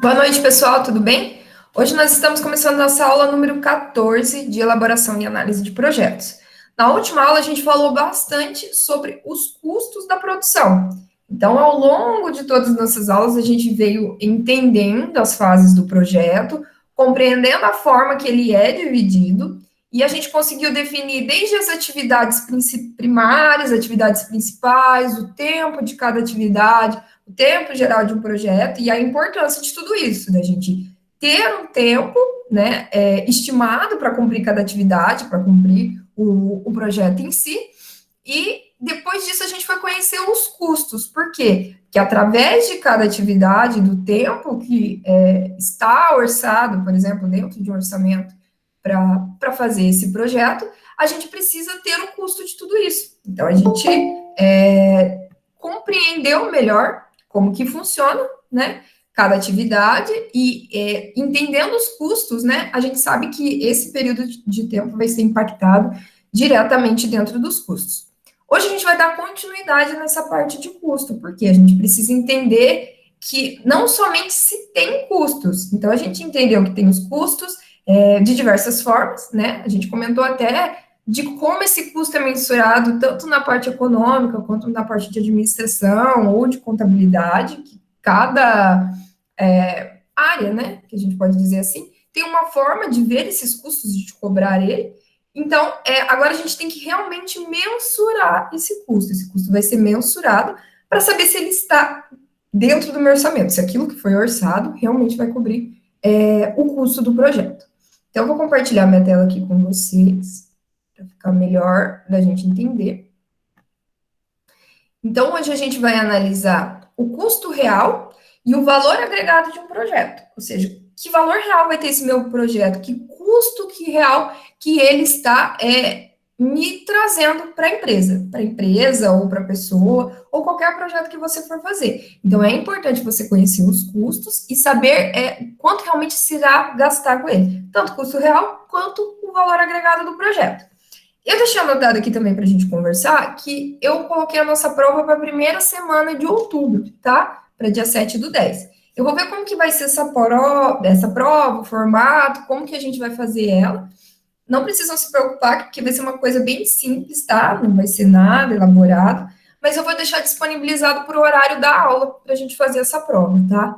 Boa noite, pessoal, tudo bem? Hoje nós estamos começando nossa aula número 14 de elaboração e análise de projetos. Na última aula, a gente falou bastante sobre os custos da produção. Então, ao longo de todas as nossas aulas, a gente veio entendendo as fases do projeto, compreendendo a forma que ele é dividido, e a gente conseguiu definir desde as atividades primárias, atividades principais, o tempo de cada atividade, o tempo geral de um projeto e a importância de tudo isso, da gente ter um tempo, né, estimado para cumprir cada atividade, para cumprir o projeto em si, e depois disso a gente vai conhecer os custos, por quê? Porque através de cada atividade, do tempo que está orçado, por exemplo, dentro de um orçamento para fazer esse projeto, a gente precisa ter o custo de tudo isso. Então, a gente compreendeu melhor como que funciona, né, cada atividade e entendendo os custos, né, a gente sabe que esse período de tempo vai ser impactado diretamente dentro dos custos. Hoje a gente vai dar continuidade nessa parte de custo, porque a gente precisa entender que não somente se tem custos, então a gente entendeu que tem os custos de diversas formas, né, a gente comentou até de como esse custo é mensurado tanto na parte econômica quanto na parte de administração ou de contabilidade, que cada área, né, que a gente pode dizer assim, tem uma forma de ver esses custos e de cobrar ele. Então, agora a gente tem que realmente mensurar esse custo. Esse custo vai ser mensurado para saber se ele está dentro do meu orçamento, se aquilo que foi orçado realmente vai cobrir o custo do projeto. Então, eu vou compartilhar minha tela aqui com vocês para ficar melhor da gente entender. Então, hoje a gente vai analisar o custo real e o valor agregado de um projeto. Ou seja, que valor real vai ter esse meu projeto? Que custo real que ele está me trazendo para a empresa ou para a pessoa, ou qualquer projeto que você for fazer. Então, é importante você conhecer os custos e saber quanto realmente se irá gastar com ele. Tanto o custo real, quanto o valor agregado do projeto. Eu deixei anotado aqui também para a gente conversar que eu coloquei a nossa prova para a primeira semana de outubro, tá? Para dia 7/10. Eu vou ver como que vai ser essa prova, o formato, como que a gente vai fazer ela. Não precisam se preocupar, porque vai ser uma coisa bem simples, tá? Não vai ser nada elaborado, mas eu vou deixar disponibilizado para o horário da aula para a gente fazer essa prova, tá?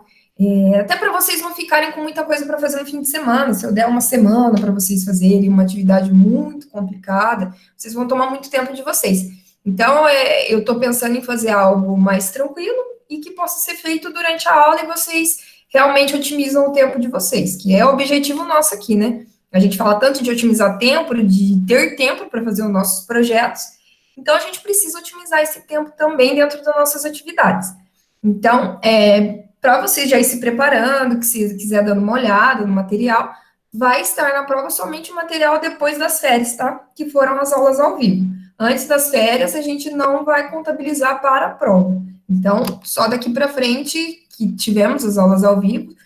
Até para vocês não ficarem com muita coisa para fazer no fim de semana. Se eu der uma semana para vocês fazerem uma atividade muito complicada, vocês vão tomar muito tempo de vocês. Então, eu estou pensando em fazer algo mais tranquilo e que possa ser feito durante a aula e vocês realmente otimizam o tempo de vocês, que é o objetivo nosso aqui, né? A gente fala tanto de otimizar tempo, de ter tempo para fazer os nossos projetos, então a gente precisa otimizar esse tempo também dentro das nossas atividades. Então, para você já ir se preparando, que se quiser dando uma olhada no material, vai estar na prova somente o material depois das férias, tá? Que foram as aulas ao vivo. Antes das férias, a gente não vai contabilizar para a prova. Então, só daqui para frente que tivemos as aulas ao vivo.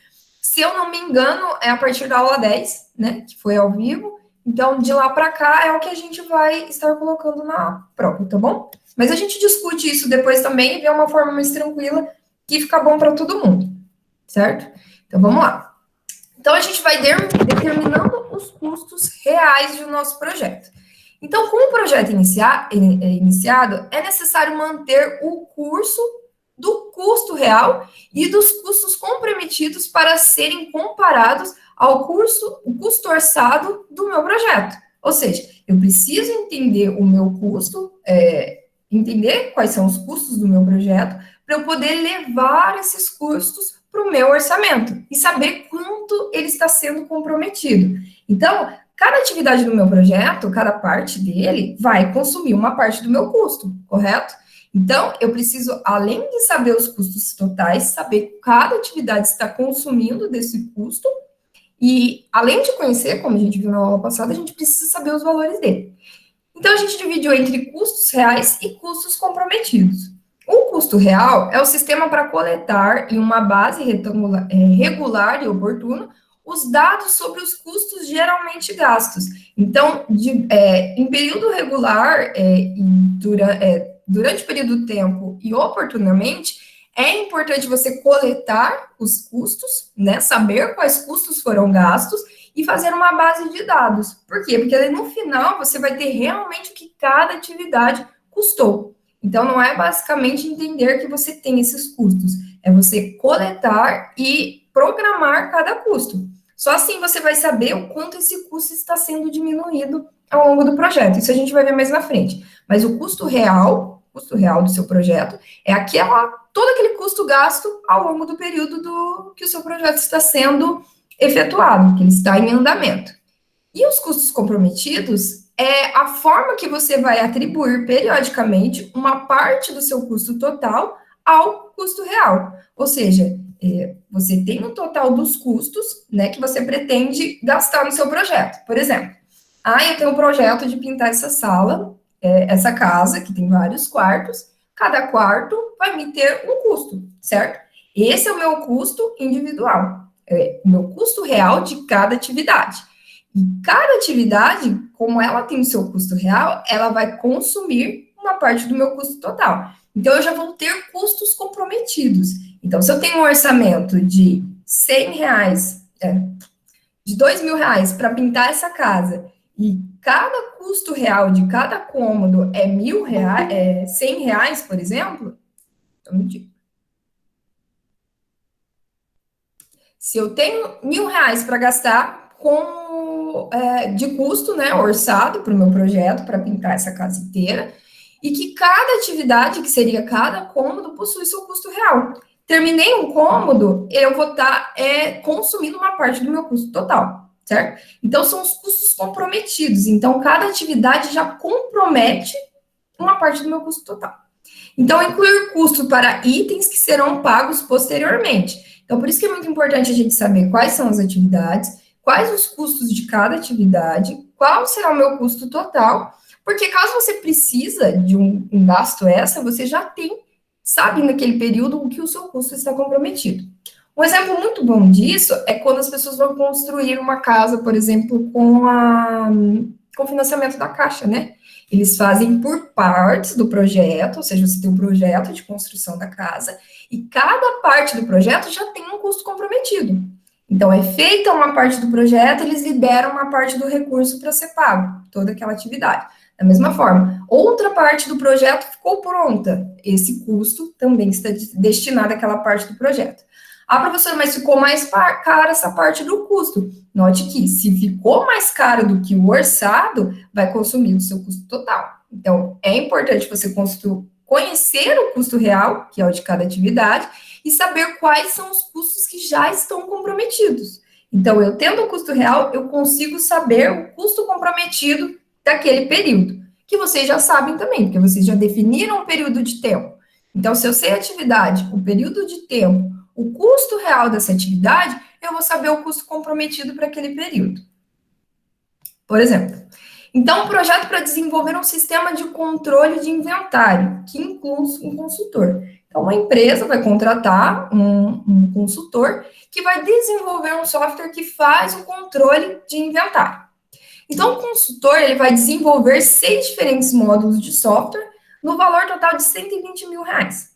Se eu não me engano, é a partir da aula 10, né? Que foi ao vivo. Então, de lá para cá é o que a gente vai estar colocando na prova, tá bom? Mas a gente discute isso depois também e vê uma forma mais tranquila que fica bom para todo mundo, certo? Então, vamos lá. Então, a gente vai determinando os custos reais do nosso projeto. Então, com o projeto iniciado, é necessário manter o curso do custo real e dos custos comprometidos para serem comparados ao o custo orçado do meu projeto. Ou seja, eu preciso entender o meu custo, entender quais são os custos do meu projeto, para eu poder levar esses custos para o meu orçamento e saber quanto ele está sendo comprometido. Então, cada atividade do meu projeto, cada parte dele, vai consumir uma parte do meu custo, correto? Então, eu preciso, além de saber os custos totais, saber cada atividade está consumindo desse custo, e além de conhecer, como a gente viu na aula passada, a gente precisa saber os valores dele. Então, a gente dividiu entre custos reais e custos comprometidos. O custo real é o sistema para coletar em uma base regular e oportuna os dados sobre os custos geralmente gastos. Então, em período regular, durante o período do tempo e oportunamente, É importante você coletar os custos, né? Saber quais custos foram gastos e fazer uma base de dados. Por quê? Porque no final você vai ter realmente o que cada atividade custou. Então, não é basicamente entender que você tem esses custos, é você coletar e programar cada custo. Só assim você vai saber o quanto esse custo está sendo diminuído ao longo do projeto. Isso a gente vai ver mais na frente. Mas o custo real do seu projeto, é todo aquele custo gasto ao longo do período que o seu projeto está sendo efetuado, que ele está em andamento. E os custos comprometidos é a forma que você vai atribuir periodicamente uma parte do seu custo total ao custo real. Ou seja, você tem um total dos custos, né, que você pretende gastar no seu projeto. Por exemplo, eu tenho um projeto de pintar essa sala, essa casa, que tem vários quartos, cada quarto vai me ter um custo, certo? Esse é o meu custo individual, o meu custo real de cada atividade. E cada atividade, como ela tem o seu custo real, ela vai consumir uma parte do meu custo total. Então, eu já vou ter custos comprometidos. Então, se eu tenho um orçamento de R$ 100, de R$ 2.000 para pintar essa casa, e cada custo real de cada cômodo é R$ 1.000, R$ 100, por exemplo, se eu tenho R$ 1.000 para gastar de custo, né, orçado para o meu projeto, para pintar essa casa inteira, e que cada atividade, que seria cada cômodo, possui seu custo real. Terminei um cômodo, eu vou estar consumindo uma parte do meu custo total, certo? Então, são os custos comprometidos. Então, cada atividade já compromete uma parte do meu custo total. Então, incluir custo para itens que serão pagos posteriormente. Então, por isso que é muito importante a gente saber quais são as atividades, quais os custos de cada atividade, qual será o meu custo total, porque caso você precisa de um gasto extra, você já sabe naquele período o que o seu custo está comprometido. Um exemplo muito bom disso é quando as pessoas vão construir uma casa, por exemplo, com financiamento da Caixa, né? Eles fazem por partes do projeto, ou seja, você tem um projeto de construção da casa, e cada parte do projeto já tem um custo comprometido. Então, é feita uma parte do projeto, eles liberam uma parte do recurso para ser pago, toda aquela atividade. Da mesma forma, outra parte do projeto ficou pronta, esse custo também está destinado àquela parte do projeto. Professora, mas ficou mais cara essa parte do custo. Note que, se ficou mais caro do que o orçado, vai consumir o seu custo total. Então, é importante você conhecer o custo real, que é o de cada atividade, e saber quais são os custos que já estão comprometidos. Então, eu tendo o custo real, eu consigo saber o custo comprometido daquele período, que vocês já sabem também, porque vocês já definiram um período de tempo. Então, se eu sei a atividade, o período de tempo, o custo real dessa atividade, eu vou saber o custo comprometido para aquele período. Por exemplo, então, um projeto para desenvolver um sistema de controle de inventário, que inclui um consultor. Então, uma empresa vai contratar um consultor que vai desenvolver um software que faz o controle de inventário. Então, o consultor ele vai desenvolver 6 diferentes módulos de software no valor total de R$ 120.000.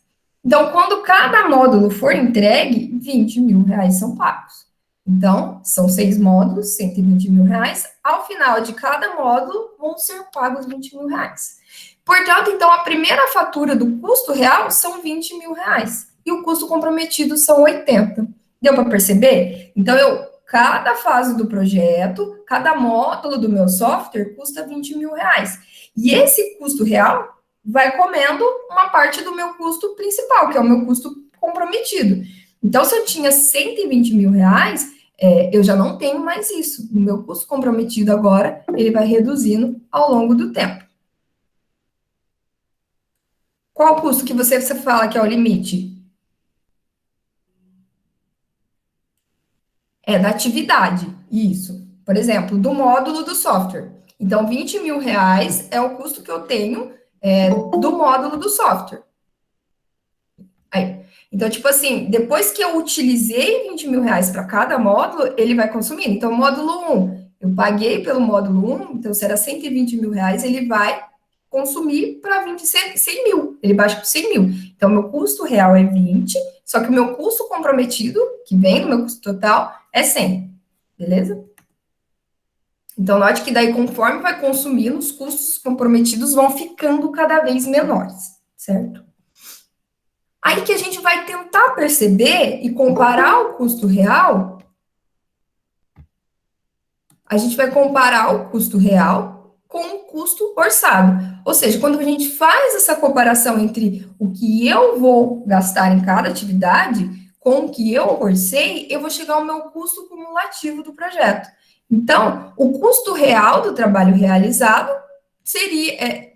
Então, quando cada módulo for entregue, R$ 20.000 são pagos. Então, são 6 módulos, R$ 120.000. Ao final de cada módulo, vão ser pagos R$ 20.000. Portanto, então, a primeira fatura do custo real são R$ 20.000. E o custo comprometido são 80. Deu para perceber? Então, cada fase do projeto, cada módulo do meu software custa R$ 20.000. E esse custo real vai comendo uma parte do meu custo principal, que é o meu custo comprometido. Então, se eu tinha R$ 120.000, eu já não tenho mais isso. O meu custo comprometido agora, ele vai reduzindo ao longo do tempo. Qual o custo que você fala que é o limite? É da atividade, isso. Por exemplo, do módulo do software. Então, R$ 20.000 é o custo que eu tenho do módulo do software. Aí. Então, tipo assim, depois que eu utilizei R$ 20.000 para cada módulo, ele vai consumindo. Então, módulo 1, eu paguei pelo módulo 1, então será R$ 120.000, ele vai consumir para vir de 100 mil, ele baixa para 100 mil. Então, meu custo real é 20, só que o meu custo comprometido, que vem do meu custo total, é 100, beleza? Então, note que daí, conforme vai consumindo, os custos comprometidos vão ficando cada vez menores, certo? Aí que a gente vai tentar perceber e comparar o custo real. A gente vai comparar o custo real com o custo orçado. Ou seja, quando a gente faz essa comparação entre o que eu vou gastar em cada atividade com o que eu orcei, eu vou chegar ao meu custo cumulativo do projeto. Então, o custo real do trabalho realizado seria,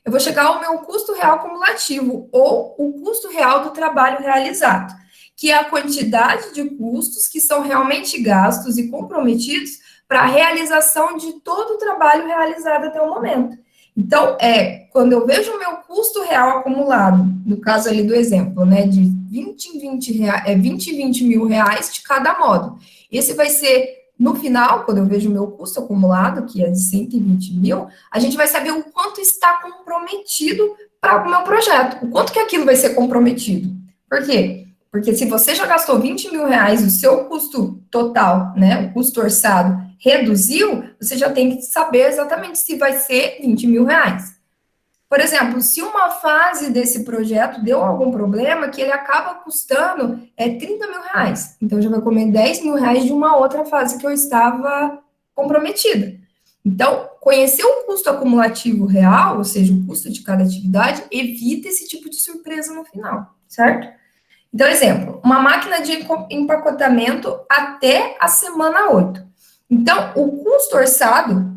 eu vou chegar ao meu custo real cumulativo, ou o custo real do trabalho realizado, que é a quantidade de custos que são realmente gastos e comprometidos para a realização de todo o trabalho realizado até o momento. Então, quando eu vejo o meu custo real acumulado, no caso ali do exemplo, né, de 20 mil reais de cada módulo. Esse vai ser, no final, quando eu vejo o meu custo acumulado, que é de 120 mil, a gente vai saber o quanto está comprometido para o meu projeto, o quanto que aquilo vai ser comprometido. Por quê? Porque se você já gastou 20 mil reais, o seu custo total, né, o custo orçado, reduziu, você já tem que saber exatamente se vai ser 20 mil reais. Por exemplo, se uma fase desse projeto deu algum problema, que ele acaba custando 30 mil reais. Então, já vai comer 10 mil reais de uma outra fase que eu estava comprometida. Então, conhecer o custo acumulativo real, ou seja, o custo de cada atividade, evita esse tipo de surpresa no final, certo? Então, exemplo, uma máquina de empacotamento até a semana 8. Então, o custo orçado,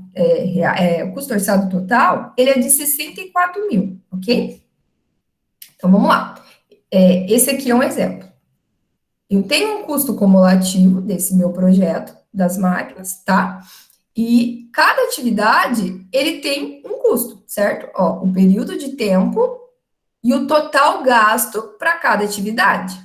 o custo orçado total, ele é de 64 mil, ok? Então, vamos lá. Esse aqui é um exemplo. Eu tenho um custo cumulativo desse meu projeto, das máquinas, tá? E cada atividade, ele tem um custo, certo? Ó, o período de tempo e o total gasto para cada atividade.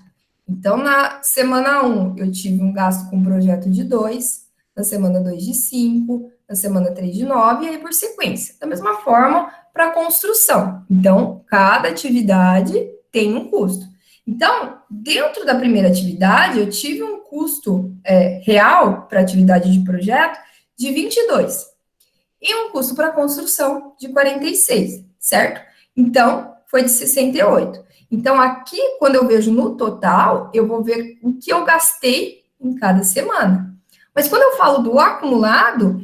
Então, na semana 1, eu tive um gasto com um projeto de 2, na semana 2 de 5, na semana 3 de 9, e aí por sequência. Da mesma forma, para a construção. Então, cada atividade tem um custo. Então, dentro da primeira atividade, eu tive um custo real para a atividade de projeto de 22 e um custo para construção de 46, certo? Então, foi de 68. Então, aqui, quando eu vejo no total, eu vou ver o que eu gastei em cada semana. Mas quando eu falo do acumulado,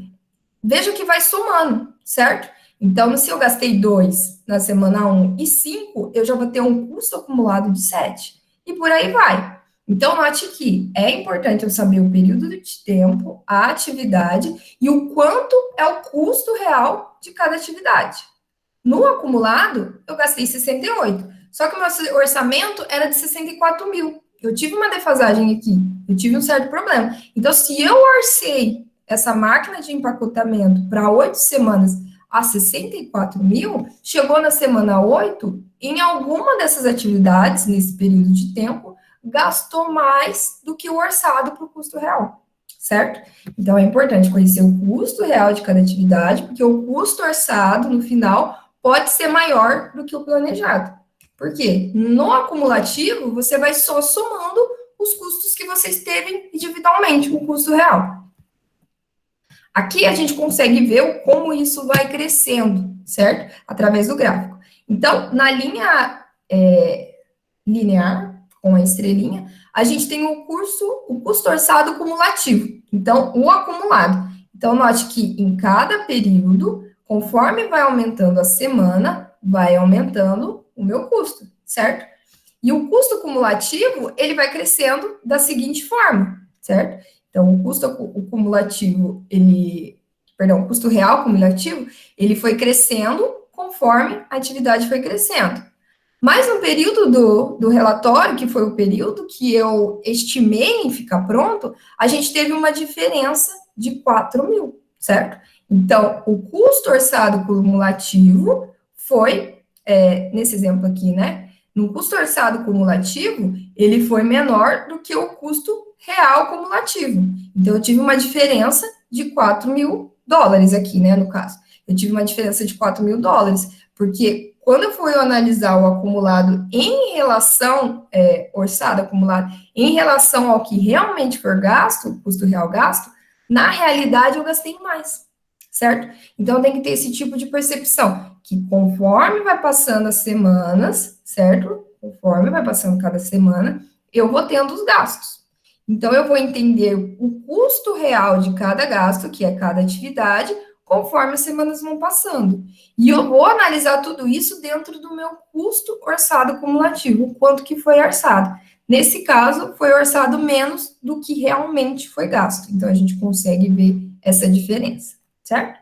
veja que vai somando, certo? Então, se eu gastei 2 na semana 1 e 5, eu já vou ter um custo acumulado de 7. E por aí vai. Então, note que é importante eu saber o período de tempo, a atividade e o quanto é o custo real de cada atividade. No acumulado, eu gastei 68. Só que o meu orçamento era de 64 mil. Eu tive uma defasagem aqui. Eu tive um certo problema. Então, se eu orcei essa máquina de empacotamento para 8 semanas a 64 mil, chegou na semana 8, em alguma dessas atividades, nesse período de tempo, gastou mais do que o orçado para o custo real, certo? Então, é importante conhecer o custo real de cada atividade, porque o custo orçado, no final, pode ser maior do que o planejado. Por quê? No acumulativo, você vai só somando os custos que vocês teve individualmente, o custo real. Aqui a gente consegue ver como isso vai crescendo, certo? Através do gráfico. Então, na linha linear, com a estrelinha, a gente tem o custo orçado cumulativo. Então, o acumulado. Então, note que em cada período, conforme vai aumentando a semana, vai aumentando o meu custo, certo? E o custo cumulativo, ele vai crescendo da seguinte forma, certo? Então, o custo real cumulativo, ele foi crescendo conforme a atividade foi crescendo. Mas no período do relatório, que foi o período que eu estimei em ficar pronto, a gente teve uma diferença de 4 mil, certo? Então, o custo orçado cumulativo foi, nesse exemplo aqui, né? No custo orçado cumulativo, ele foi menor do que o custo real cumulativo. Então, eu tive uma diferença de 4 mil dólares aqui, né, no caso. eu tive uma diferença de US$ 4.000, porque quando eu fui analisar o acumulado em relação, orçado acumulado, em relação ao que realmente for gasto, o custo real gasto, na realidade eu gastei mais, certo? Então tem que ter esse tipo de percepção, que conforme vai passando as semanas, certo? Conforme vai passando cada semana, eu vou tendo os gastos. Então, eu vou entender o custo real de cada gasto, que é cada atividade, conforme as semanas vão passando. E eu vou analisar tudo isso dentro do meu custo orçado cumulativo, o quanto que foi orçado. Nesse caso, foi orçado menos do que realmente foi gasto. Então, a gente consegue ver essa diferença, certo?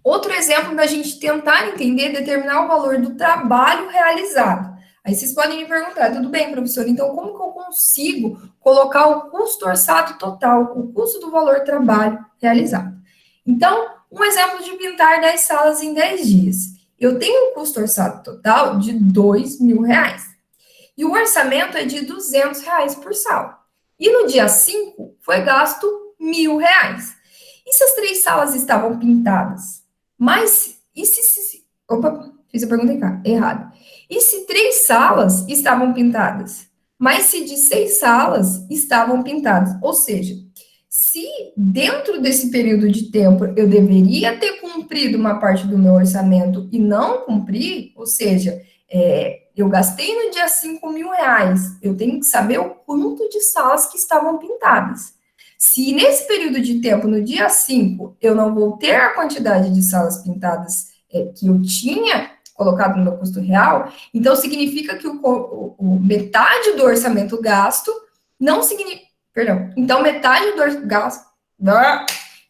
Outro exemplo da gente tentar entender, determinar o valor do trabalho realizado. Aí vocês podem me perguntar, tudo bem, professor, então como que eu consigo colocar o custo orçado total, o custo do valor trabalho realizado? Então, um exemplo de pintar 10 salas em 10 dias. Eu tenho um custo orçado total de R$ 2.000. E o orçamento é de R$ 200 por sala. E no dia 5 foi gasto R$ 1.000. E se as 3 salas estavam pintadas? Mas, e se opa, fiz a pergunta errada. E se 3 salas estavam pintadas? Mas se de 6 salas estavam pintadas? Ou seja, se dentro desse período de tempo eu deveria ter cumprido uma parte do meu orçamento e não cumpri, ou seja, eu gastei no dia R$ 5.000, eu tenho que saber o quanto de salas que estavam pintadas. Se nesse período de tempo, no dia 5, eu não vou ter a quantidade de salas pintadas que eu tinha colocado no meu custo real, então significa que metade do orçamento gasto não significa. Perdão. Então, metade do gasto.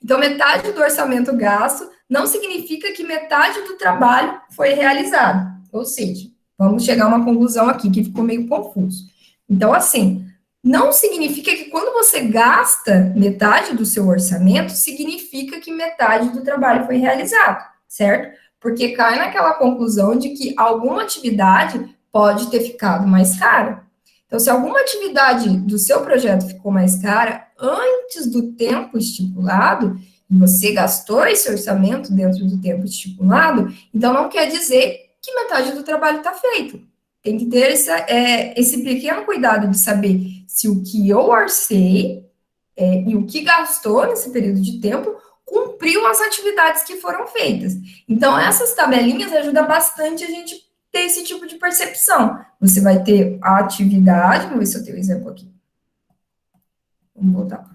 Então, metade do orçamento gasto não significa que metade do trabalho foi realizado. Ou seja, vamos chegar a uma conclusão aqui que ficou meio confuso. Então, assim, não significa que quando você gasta metade do seu orçamento, significa que metade do trabalho foi realizado, certo? Porque cai naquela conclusão de que alguma atividade pode ter ficado mais cara. Então, se alguma atividade do seu projeto ficou mais cara antes do tempo estipulado, e você gastou esse orçamento dentro do tempo estipulado, então não quer dizer que metade do trabalho está feito. Tem que ter esse pequeno cuidado de saber se o que eu orcei e o que gastou nesse período de tempo cumpriu as atividades que foram feitas. Então, essas tabelinhas ajudam bastante a gente ter esse tipo de percepção. Você vai ter a atividade, vamos ver se eu tenho um exemplo aqui. Vamos voltar.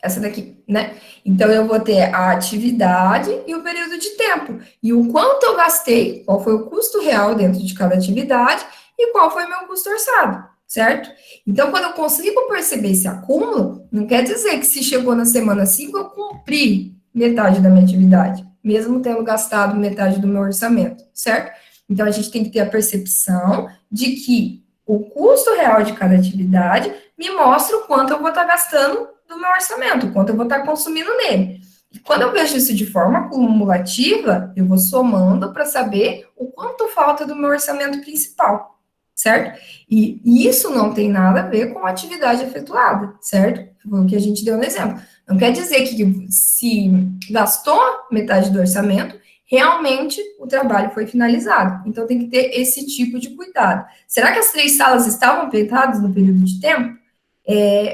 Essa daqui, né? Então, eu vou ter a atividade e o período de tempo. E o quanto eu gastei, qual foi o custo real dentro de cada atividade e qual foi o meu custo orçado, certo? Então, quando eu consigo perceber esse acúmulo, não quer dizer que se chegou na semana 5, eu cumpri metade da minha atividade, mesmo tendo gastado metade do meu orçamento, certo? Então, a gente tem que ter a percepção de que o custo real de cada atividade me mostra o quanto eu vou estar gastando do meu orçamento, o quanto eu vou estar consumindo nele. E quando eu vejo isso de forma cumulativa, eu vou somando para saber o quanto falta do meu orçamento principal, certo? E isso não tem nada a ver com a atividade efetuada, certo? Foi o que a gente deu no exemplo. Não quer dizer que se gastou metade do orçamento, realmente o trabalho foi finalizado. Então, tem que ter esse tipo de cuidado. Será que as 3 salas estavam pintadas no período de tempo?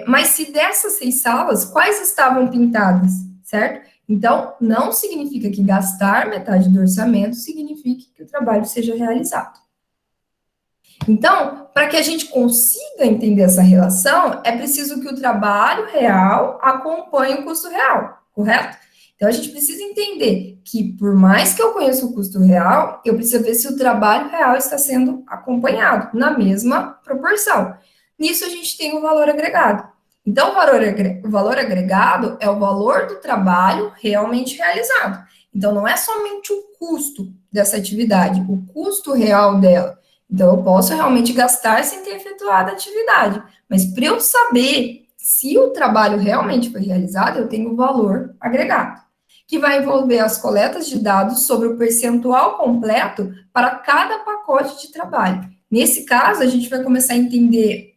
Mas se dessas 6 salas, quais estavam pintadas, certo? Então, não significa que gastar metade do orçamento signifique que o trabalho seja realizado. Então, para que a gente consiga entender essa relação, é preciso que o trabalho real acompanhe o custo real, correto? Então, a gente precisa entender que, por mais que eu conheça o custo real, eu preciso ver se o trabalho real está sendo acompanhado na mesma proporção. Nisso, a gente tem o valor agregado. Então, o valor agregado é o valor do trabalho realmente realizado. Então, não é somente o custo dessa atividade, o custo real dela. Então, eu posso realmente gastar sem ter efetuado a atividade. Mas para eu saber se o trabalho realmente foi realizado, eu tenho o valor agregado, que vai envolver as coletas de dados sobre o percentual completo para cada pacote de trabalho. Nesse caso, a gente vai começar a entender,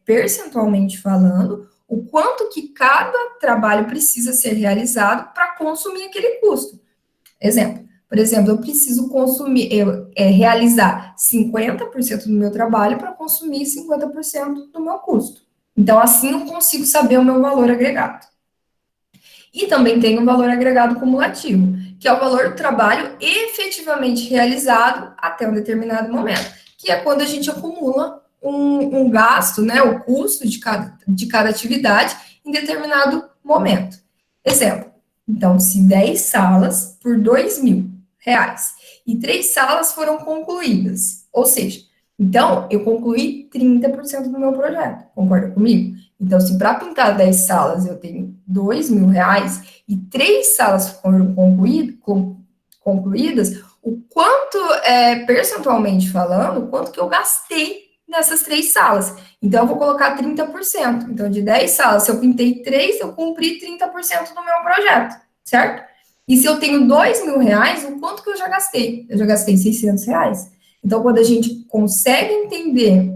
percentualmente falando, o quanto que cada trabalho precisa ser realizado para consumir aquele custo. Por exemplo, eu preciso realizar 50% do meu trabalho para consumir 50% do meu custo. Então, assim eu consigo saber o meu valor agregado. E também tem o valor agregado cumulativo, que é o valor do trabalho efetivamente realizado até um determinado momento, que é quando a gente acumula um gasto, né, o custo de cada atividade em determinado momento. Exemplo, então, se 10 salas por R$ 2.000 e 3 salas foram concluídas, ou seja, então eu concluí 30% do meu projeto, concorda comigo? Então, se para pintar 10 salas eu tenho R$ 2.000 e 3 salas foram concluídas, o quanto, percentualmente falando, o quanto que eu gastei nessas 3 salas. Então, eu vou colocar 30%. Então, de 10 salas, se eu pintei 3, eu cumpri 30% do meu projeto, certo? E se eu tenho R$ 2.000, o quanto que eu já gastei? Eu já gastei R$ 600. Então, quando a gente consegue entender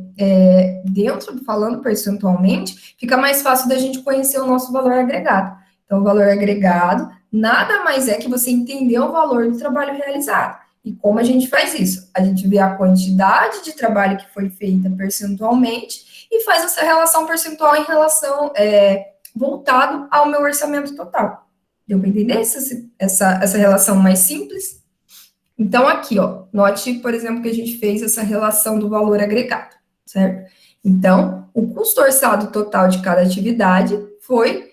falando percentualmente, fica mais fácil da gente conhecer o nosso valor agregado. Então, o valor agregado nada mais é que você entender o valor do trabalho realizado. E como a gente faz isso? A gente vê a quantidade de trabalho que foi feita percentualmente e faz essa relação percentual em relação voltado ao meu orçamento total. Deu para entender essa relação mais simples? Então, aqui, ó, note, por exemplo, que a gente fez essa relação do valor agregado, certo? Então, o custo orçado total de cada atividade foi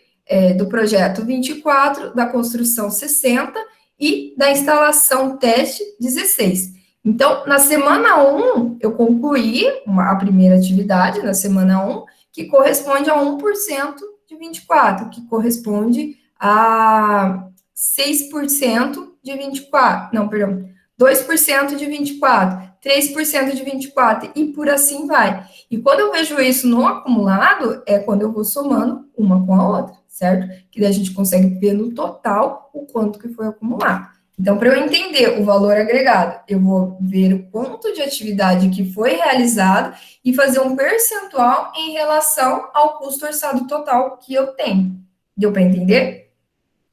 do projeto 24, da construção 60 e da instalação teste 16. Então, na semana 1, eu concluí a primeira atividade, na semana 1, que corresponde a 1% de 24, que corresponde a 6% de 24, não, perdão, 2% de 24, 3% de 24 e por assim vai. E quando eu vejo isso no acumulado, é quando eu vou somando uma com a outra, certo? Que daí a gente consegue ver no total o quanto que foi acumulado. Então, para eu entender o valor agregado, eu vou ver o quanto de atividade que foi realizado e fazer um percentual em relação ao custo orçado total que eu tenho. Deu para entender?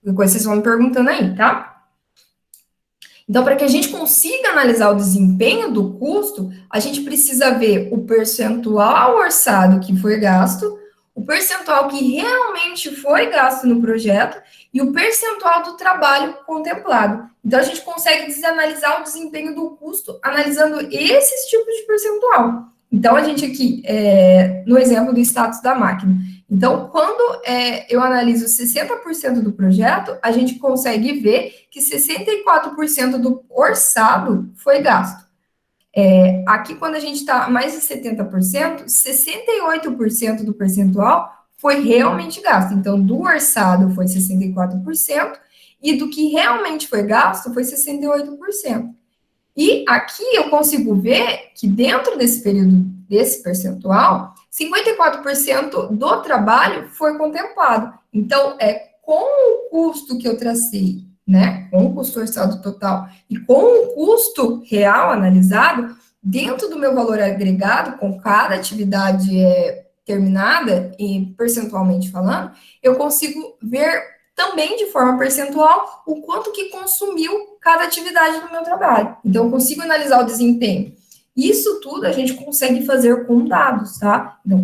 Depois vocês vão me perguntando aí, tá? Então, para que a gente consiga analisar o desempenho do custo, a gente precisa ver o percentual orçado que foi gasto, o percentual que realmente foi gasto no projeto e o percentual do trabalho contemplado. Então, a gente consegue desanalisar o desempenho do custo analisando esses tipos de percentual. Então, a gente aqui, no exemplo do status da máquina. Então, quando eu analiso 60% do projeto, a gente consegue ver que 64% do orçado foi gasto. Aqui, quando a gente está mais de 70%, 68% do percentual foi realmente gasto. Então, do orçado foi 64% e do que realmente foi gasto foi 68%. E aqui eu consigo ver que dentro desse período, desse percentual, 54% do trabalho foi contemplado. Então, com o custo que eu tracei, né, com o custo orçado total e com o custo real analisado, dentro do meu valor agregado, com cada atividade terminada, e percentualmente falando, eu consigo ver também de forma percentual o quanto que consumiu cada atividade do meu trabalho. Então, eu consigo analisar o desempenho. Isso tudo a gente consegue fazer com dados, tá? Então,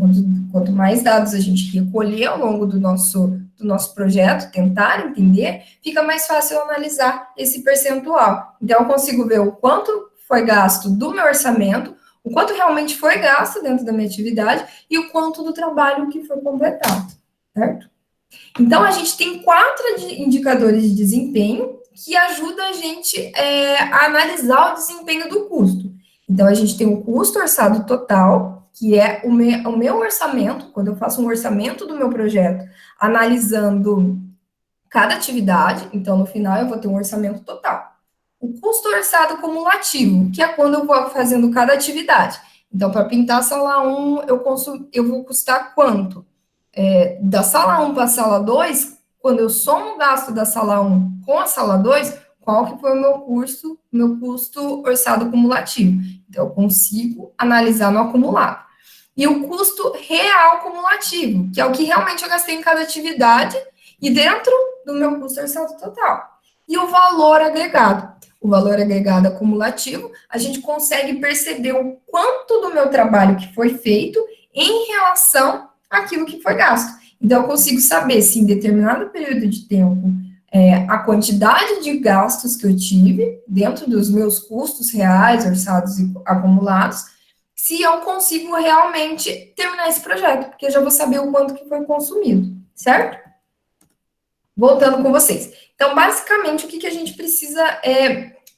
quanto mais dados a gente recolher ao longo do nosso projeto, tentar entender, fica mais fácil analisar esse percentual. Então, eu consigo ver o quanto foi gasto do meu orçamento, o quanto realmente foi gasto dentro da minha atividade e o quanto do trabalho que foi completado, certo? Então, a gente tem 4 indicadores de desempenho que ajudam a gente a analisar o desempenho do custo. Então, a gente tem o custo orçado total, que é o meu orçamento, quando eu faço um orçamento do meu projeto, analisando cada atividade, então, no final, eu vou ter um orçamento total. O custo orçado cumulativo, que é quando eu vou fazendo cada atividade. Então, para pintar a sala 1, eu vou custar quanto? Da sala 1 para a sala 2, quando eu somo o gasto da sala 1 com a sala 2, qual que foi o meu custo orçado cumulativo? Então, eu consigo analisar no acumulado. e o custo real cumulativo, que é o que realmente eu gastei em cada atividade e dentro do meu custo orçado total. E o valor agregado. O valor agregado acumulativo, a gente consegue perceber o quanto do meu trabalho que foi feito em relação àquilo que foi gasto. Então, eu consigo saber se em determinado período de tempo a quantidade de gastos que eu tive dentro dos meus custos reais, orçados e acumulados, se eu consigo realmente terminar esse projeto, porque eu já vou saber o quanto que foi consumido, certo? Voltando com vocês. Então, basicamente, o que a gente precisa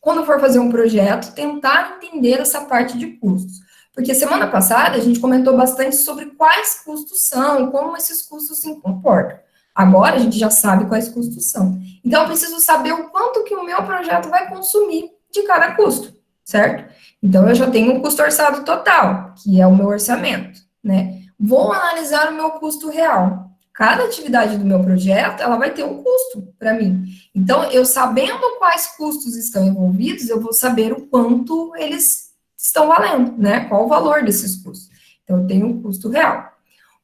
quando for fazer um projeto, tentar entender essa parte de custos. Porque semana passada a gente comentou bastante sobre quais custos são, como esses custos se comportam. Agora a gente já sabe quais custos são. Então, eu preciso saber o quanto que o meu projeto vai consumir de cada custo, certo? Então, eu já tenho um custo orçado total, que é o meu orçamento, né? Vou analisar o meu custo real. Cada atividade do meu projeto, ela vai ter um custo para mim. Então, eu sabendo quais custos estão envolvidos, eu vou saber o quanto eles estão valendo, né? Qual o valor desses custos. Então, eu tenho um custo real.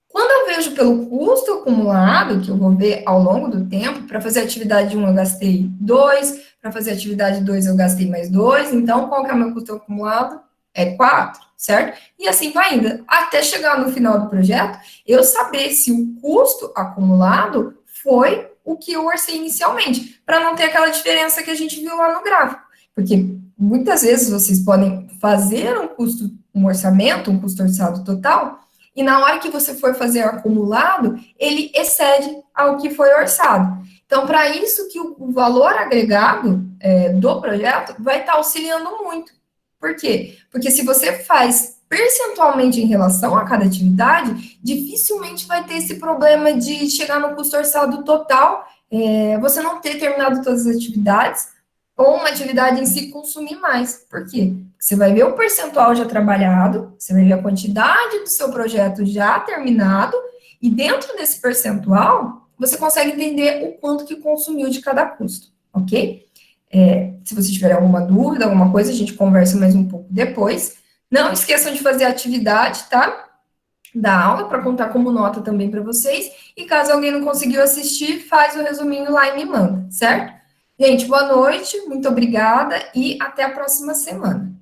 Quando eu vejo pelo custo acumulado, que eu vou ver ao longo do tempo, para fazer a atividade 1 eu gastei 2, para fazer a atividade 2 eu gastei mais 2, então qual que é o meu custo acumulado? É 4, certo? E assim vai indo, até chegar no final do projeto, eu saber se o custo acumulado foi o que eu orcei inicialmente, para não ter aquela diferença que a gente viu lá no gráfico. Porque muitas vezes vocês podem fazer um orçamento, um custo orçado total, e na hora que você for fazer o acumulado, ele excede ao que foi orçado. Então, para isso que o valor agregado do projeto vai estar auxiliando muito. Por quê? Porque se você faz percentualmente em relação a cada atividade, dificilmente vai ter esse problema de chegar no custo orçado total, você não ter terminado todas as atividades, ou uma atividade em si consumir mais. Por quê? Você vai ver o percentual já trabalhado, você vai ver a quantidade do seu projeto já terminado, e dentro desse percentual, você consegue entender o quanto que consumiu de cada custo, ok? Se você tiver alguma dúvida, alguma coisa, a gente conversa mais um pouco depois. Não esqueçam de fazer a atividade, tá? Da aula, para contar como nota também para vocês. E caso alguém não conseguiu assistir, faz o resuminho lá e me manda, certo? Gente, boa noite, muito obrigada e até a próxima semana.